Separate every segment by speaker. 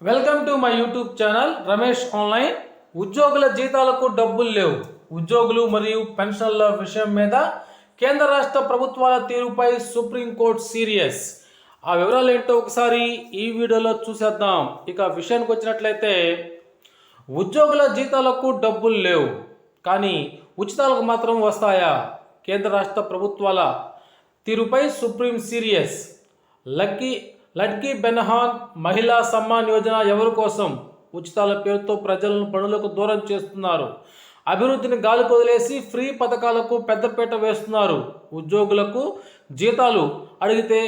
Speaker 1: Welcome to my YouTube channel Ramesh online. ఉద్యోగుల జీతాలకు డబ్బులు లేవు. ఉద్యోగులు మరియు పెన్షన్ల విషయం మీద కేంద్ర రాష్ట్ర ప్రభుత్వాల తీరుపై సుప్రీంకోర్టు సీరియస్. ఆ వివరాలు ఏంటో ఒకసారి ఈ వీడియోలో చూసేద్దాం. ఇక విషయానికి వచ్చినట్లయితే ఉద్యోగుల జీతాలకు డబ్బులు లేవు కానీ ఉచితాలకు మాత్రం వస్తాయా? కేంద్ర రాష్ట్ర ప్రభుత్వాల తీరుపై సుప్రీం సీరియస్. లడ్కీ బెన్హాన్ మహిళా సమ్మాన్ యోజన ఎవరి కోసం? ఉచితాల పేరుతో ప్రజలను పనులకు దూరం చేస్తున్నారు. అభివృద్ధిని గాలికి వదిలేసి ఫ్రీ పథకాలకు పెద్దపీట వేస్తున్నారు. ఉద్యోగులకు జీతాలు అడిగితే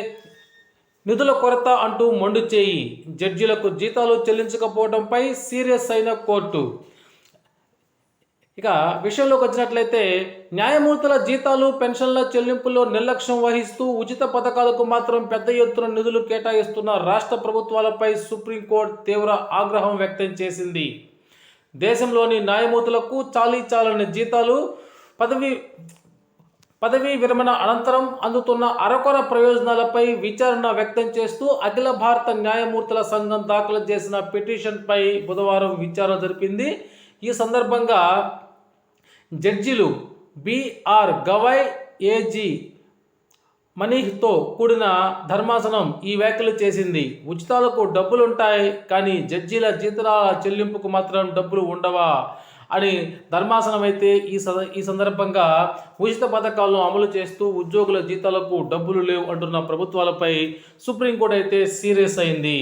Speaker 1: నిధుల కొరత అంటూ మొండి చేయి. జడ్జీలకు జీతాలు చెల్లించకపోవడంపై సీరియస్ అయిన కోర్టు. ఇక విషయంలోకి వచ్చినట్లయితే న్యాయమూర్తుల జీతాలు పెన్షన్ల చెల్లింపుల్లో నిర్లక్ష్యం వహిస్తూ ఉచిత పథకాలకు మాత్రం పెద్ద ఎత్తున నిధులు కేటాయిస్తున్న రాష్ట్ర ప్రభుత్వాలపై సుప్రీంకోర్టు తీవ్ర ఆగ్రహం వ్యక్తం చేసింది. దేశంలోని న్యాయమూర్తులకు చాలీచాలని జీతాలు, పదవీ విరమణ అనంతరం అందుతున్న అరకొర ప్రయోజనాలపై విచారణ వ్యక్తం చేస్తూ అఖిల భారత న్యాయమూర్తుల సంఘం దాఖలు చేసిన పిటిషన్పై బుధవారం విచారణ జరిపింది. ఈ సందర్భంగా జడ్జీలు బిఆర్ గవాయ్, ఏజీ మనీహ్తో కూడిన ధర్మాసనం ఈ వ్యాఖ్యలు చేసింది. ఉచితాలకు డబ్బులుంటాయి కానీ జడ్జీల జీతాల చెల్లింపుకు మాత్రం డబ్బులు ఉండవా అని ధర్మాసనం అయితే ఈ సందర్భంగా ఉచిత పథకాలను అమలు చేస్తూ ఉద్యోగుల జీతాలకు డబ్బులు లేవు అంటున్న ప్రభుత్వాలపై సుప్రీంకోర్టు అయితే సీరియస్ అయింది.